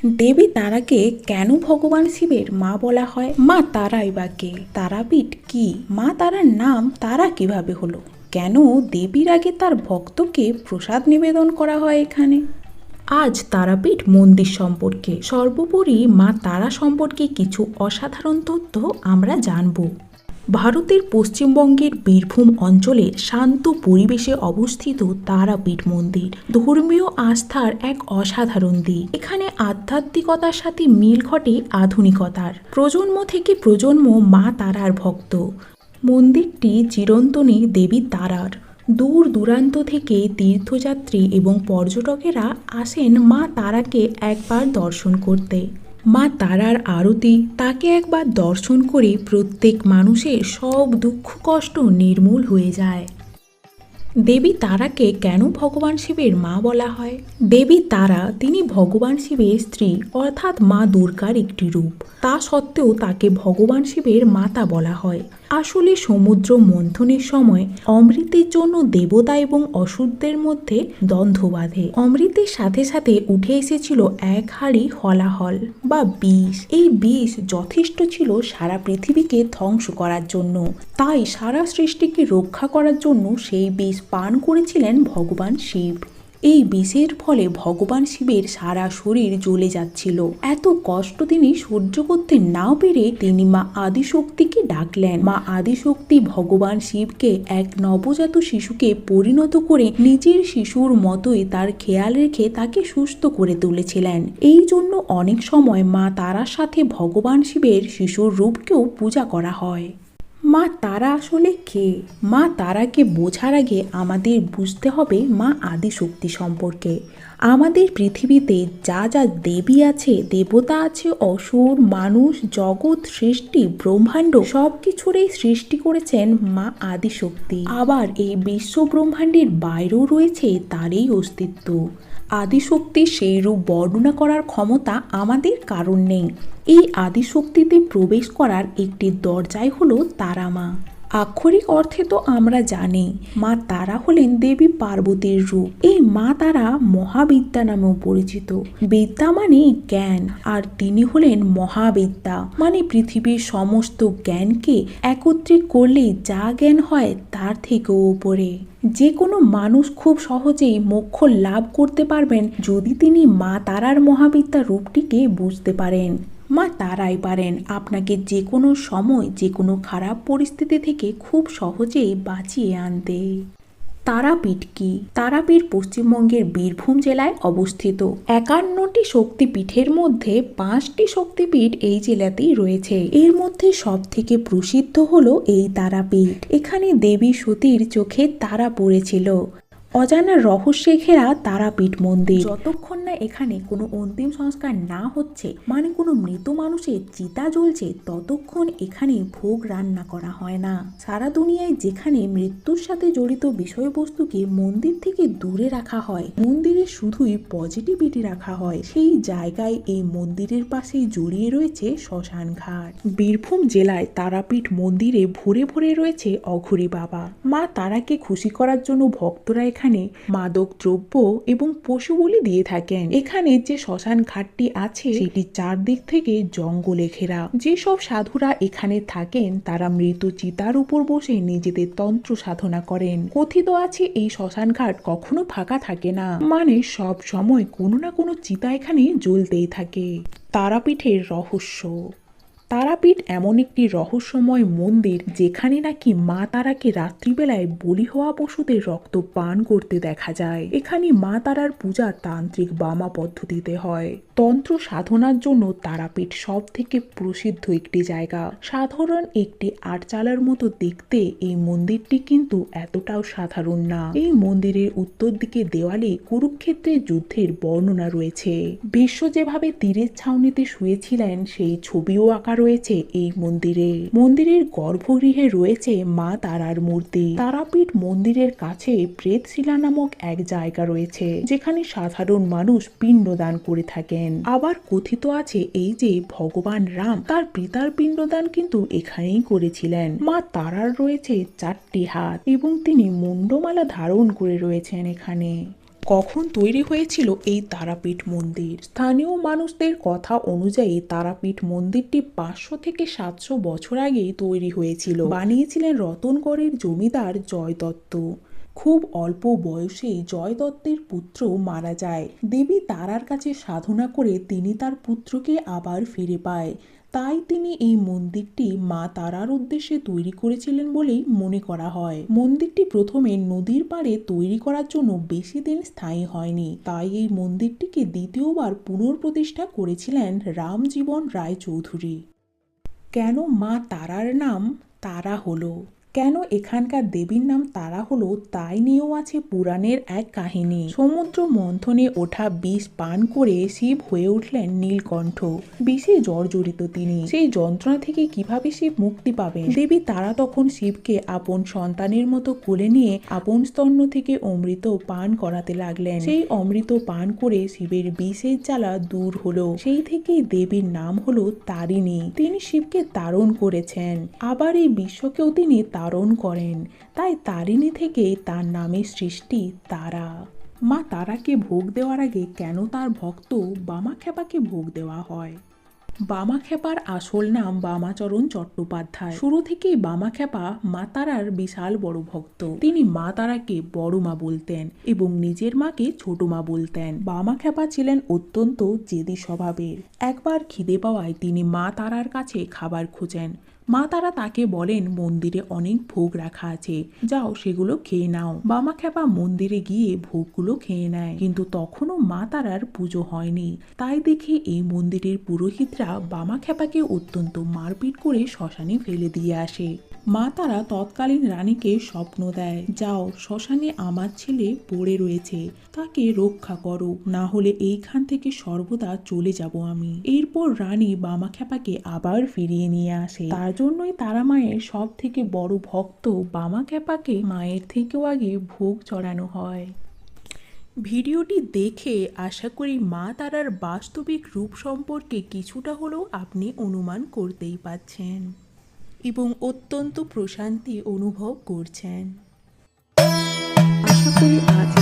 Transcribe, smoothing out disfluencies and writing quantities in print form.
দেবী তারাকে কেন ভগবান শিবের মা বলা হয়? মা তারাই বা কে? তারাপীঠ কি? মা তারার নাম তারা কিভাবে হলো? কেন দেবীর আগে তার ভক্তকে প্রসাদ নিবেদন করা হয় এখানে? আজ তারাপীঠ মন্দির সম্পর্কে, সর্বোপরি মা তারা সম্পর্কে কিছু অসাধারণ তথ্য আমরা জানব। ভারতের পশ্চিমবঙ্গের বীরভূম অঞ্চলের শান্ত পরিবেশে অবস্থিত তারাপীঠ মন্দির ধর্মীয় আস্থার এক অসাধারণ দিক। এখানে আধ্যাত্মিকতার সাথে মিল ঘটে আধুনিকতার। প্রজন্ম থেকে প্রজন্ম মা তারার ভক্ত। মন্দিরটি চিরন্তনী দেবী তারার। দূর দূরান্ত থেকে তীর্থযাত্রী এবং পর্যটকেরা আসেন মা তারাকে একবার দর্শন করতে। মা তারার আরতি, তাকে একবার দর্শন করে প্রত্যেক মানুষের সব দুঃখ কষ্ট নির্মূল হয়ে যায়। দেবী তারাকে কেন ভগবান শিবের মা বলা হয়? দেবী তারা তিনি ভগবান শিবের স্ত্রী অর্থাৎ মা দুর্গার একটি রূপ। তা সত্ত্বেও তাকে ভগবান শিবের মাতা বলা হয়। আসলে সমুদ্র মন্থনের সময় অমৃতের জন্য দেবতা এবং অসুরদের মধ্যে দ্বন্দ্ব বাধে। অমৃতের সাথে সাথে উঠে এসেছিল এক হাঁড়ি হলাহল বা বিষ। এই বিষ যথেষ্ট ছিল সারা পৃথিবীকে ধ্বংস করার জন্য। তাই সারা সৃষ্টিকে রক্ষা করার জন্য সেই বিষ পান করেছিলেন ভগবান শিব। এই বিষের ফলে ভগবান শিবের সারা শরীর জ্বলে যাচ্ছিল। এত কষ্ট তিনি সহ্য করতে না পেরে তিনি মা আদিশক্তিকে ডাকলেন। মা আদিশক্তি ভগবান শিবকে এক নবজাত শিশুকে পরিণত করে নিজের শিশুর মতোই তার খেয়াল রেখে তাকে সুস্থ করে তুলেছিলেন। এই জন্য অনেক সময় মা তারার সাথে ভগবান শিবের শিশুর রূপকেও পূজা করা হয়। মা তারা আসলে কে? মা তারাকে বোঝার আগে আমাদের বুঝতে হবে মা আদিশক্তি সম্পর্কে। আমাদের পৃথিবীতে যা যা দেবী আছে, দেবতা আছে, অসুর, মানুষ, জগৎ, সৃষ্টি, ব্রহ্মাণ্ড সব কিছুরই সৃষ্টি করেছেন মা আদিশক্তি। আবার এই বিশ্ব ব্রহ্মাণ্ডের বাইরেও রয়েছে তারই অস্তিত্ব। আদিশক্তির সেই রূপ বর্ণনা করার ক্ষমতা আমাদের কারণ নেই। এই আদিশক্তিতে প্রবেশ করার একটি দরজাই হলো তারা মা। আক্ষরিক অর্থে তো আমরা জানি মা তারা হলেন দেবী পার্বতীর রূপ। এই মা তারা মহাবিদ্যা নামেও পরিচিত। বিদ্যা মানে জ্ঞান, আর তিনি হলেন মহাবিদ্যা মানে পৃথিবীর সমস্ত জ্ঞানকে একত্রিত করলে যা জ্ঞান হয় তার থেকেও উপরে। যে কোনো মানুষ খুব সহজেই মোক্ষ লাভ করতে পারবেন যদি তিনি মা তারার মহাবিদ্যা রূপটিকে বুঝতে পারেন। মা তারাই পারেন আপনাকে যে কোনো সময় যে কোনো খারাপ পরিস্থিতি থেকে খুব সহজেই বাঁচিয়ে আনতে। তারাপীঠ কি? তারাপীঠ পশ্চিমবঙ্গের বীরভূম জেলায় অবস্থিত। 51টি শক্তিপীঠের মধ্যে 5টি শক্তিপীঠ এই জেলাতেই রয়েছে। এর মধ্যে সব থেকে প্রসিদ্ধ হলো এই তারাপীঠ। এখানে দেবী সতীর চোখে তারা পড়েছিল। অজানা রহস্যে ঘেরা তারাপীঠ মন্দির। যতক্ষণ না এখানে কোনো অন্তিম সংস্কার না হচ্ছে, মানে কোনো মৃত মানুষের চিতা জ্বলছে, ততক্ষণ এখানে ভোগ রান্না করা হয় না। সারা দুনিয়ায় যেখানে মৃত্যুর সাথে জড়িত বিষয়বস্তুকে মন্দির থেকে দূরে রাখা হয়, মন্দিরে শুধুই পজিটিভিটি রাখা হয়, সেই জায়গায় এই মন্দিরের পাশেই জড়িয়ে রয়েছে শ্মশান ঘাট। বীরভূম জেলায় তারাপীঠ মন্দিরে ভরে ভরে রয়েছে অঘরী বাবা। মা তারাকে খুশি করার জন্য ভক্তরা এখানে মাদক দ্রব্য এবং পশু বলি দিয়ে থাকেন। এখানে যে শ্মশান ঘাটটি আছে সেটি চারদিক থেকে জঙ্গলে ঘেরা। যেসব সাধুরা এখানে থাকেন তারা মৃত চিতার উপর বসে নিজেদের তন্ত্র সাধনা করেন। কথিত আছে এই শ্মশান ঘাট কখনো ফাঁকা থাকে না, মানে সব সময় কোনো না কোনো চিতা এখানে জ্বলতেই থাকে। তারাপীঠের রহস্য। তারাপীঠ এমন একটি রহস্যময় মন্দির যেখানে নাকি মা তারাকে রাত্রিবেলায় বলি হওয়া পশুদের রক্ত পান করতে দেখা যায়। এখানে মা তারার পূজা তান্ত্রিক বামা পদ্ধতিতে হয়। তন্ত্র সাধনার জন্য তারাপীঠ সব থেকে প্রসিদ্ধ একটি জায়গা। সাধারণ একটি আটচালার মতো দেখতে এই মন্দিরটি কিন্তু এতটাও সাধারণ না। এই মন্দিরের উত্তর দিকে দেওয়ালে কুরুক্ষেত্রের যুদ্ধের বর্ণনা রয়েছে। ভীষ্ম যেভাবে তীরের ছাউনিতে শুয়েছিলেন সেই ছবিও আঁকা রয়েছে এই মন্দিরে। মন্দিরের গর্ভগৃহে রয়েছে মা তারার মূর্তি। তারাপীঠ মন্দিরের কাছে প্রেতশিলা নামক এক জায়গা রয়েছে যেখানে সাধারণ মানুষ পিণ্ডদান করে থাকেন। আবার কথিত আছে এই যে ভগবান রাম তার পিতার পিণ্ডদান কিন্তু এখানেই করেছিলেন। মা তারার রয়েছে 4টি হাত এবং তিনি মুন্ডমালা ধারণ করে রয়েছেন এখানে। কখন তৈরি হয়েছিল এই তারাপীঠ মন্দির? স্থানীয় মানুষদের কথা অনুযায়ী তারাপীঠ মন্দিরটি 500 থেকে 700 বছর আগেই তৈরি হয়েছিল। বানিয়েছিলেন রতনগড়ের জমিদার জয় দত্ত। খুব অল্প বয়সেই জয় দত্তের পুত্র মারা যায়। দেবী তারার কাছে সাধনা করে তিনি তার পুত্রকে আবার ফিরে পায়। তাই তিনি এই মন্দিরটি মা তারার উদ্দেশ্যে তৈরি করেছিলেন বলেই মনে করা হয়। মন্দিরটি প্রথমে নদীর পাড়ে তৈরি করার জন্য বেশি দিন স্থায়ী হয়নি। তাই এই মন্দিরটিকে দ্বিতীয়বার পুনঃপ্রতিষ্ঠা করেছিলেন রামজীবন রায় চৌধুরী। কেন মা তারার নাম তারা হলো? কেন এখানকার দেবীর নাম তারা হলো তাই নিয়েও আছে পুরাণের এক কাহিনী। সমুদ্র মন্থনে ওঠা বিষ পান করে শিব হয়ে উঠলেন নীলকণ্ঠ। বিষে জর্জরিত তিনি। সেই যন্ত্রণা থেকে কিভাবে শিব মুক্তি পাবেন? দেবী তারা তখন শিবকে আপন সন্তানের মতো কোলে নিয়ে আপন স্তন্য থেকে অমৃত পান করাতে লাগলেন। সেই অমৃত পান করে শিবের বিষের জ্বালা দূর হলো। সেই থেকেই দেবীর নাম হলো তারিণী। তিনি শিবকে তারণ করেছেন, আবার এই বিশ্বকেও তিনি তারণ করেন। তাই তারিণী থেকেই তার নামের সৃষ্টি তারা। মা তারাকে ভোগ দেওয়ার আগে কেন তার ভক্ত বামাখ্যাপাকে ভোগ দেওয়া হয়? বামাখ্যাপার আসল নাম বামাচরণ চট্টোপাধ্যায়। শুরু থেকেই বামাখ্যাপা মা তারার বিশাল বড় ভক্ত। তিনি মা তারাকে বড় মা বলতেন এবং নিজের মাকে ছোট মা বলতেন। বামাখ্যাপা ছিলেন অত্যন্ত জেদি স্বভাবের। একবার খিদে পাওয়ায় তিনি মা তারার কাছে খাবার খোঁজেন। মা তারা তাকে বলেন মন্দিরে অনেক ভোগ রাখা আছে, যাও সেগুলো খেয়ে নাও। বামাখ্যাপা মন্দিরে গিয়ে ভোগগুলো খেয়ে নেয়, কিন্তু তখনও মা তারার পুজো হয়নি। তাই দেখে এই মন্দিরের পুরোহিতরা বামাখ্যাপাকে অত্যন্ত মারপিট করে শ্মশানে ফেলে দিয়ে আসে। মা তারা তৎকালীন রানীকে স্বপ্ন দেয়, যাও শ্মশানে আমার ছেলে পড়ে রয়েছে, তাকে রক্ষা করো, না হলে এইখান থেকে সর্বদা চলে যাব আমি। এরপর রানী বামাখ্যাপাকে আবার ফিরিয়ে নিয়ে আসে। তার জন্যই তারা মায়ের সব থেকে বড় ভক্ত। বামাখ্যাপাকে মায়ের থেকেও আগে ভোগ চড়ানো হয়। ভিডিওটি দেখে আশা করি মা তারার বাস্তবিক রূপ সম্পর্কে কিছুটা হলেও আপনি অনুমান করতেই পারছেন এবং অত্যন্ত প্রশান্তি অনুভব করছেন। আশা করি আজ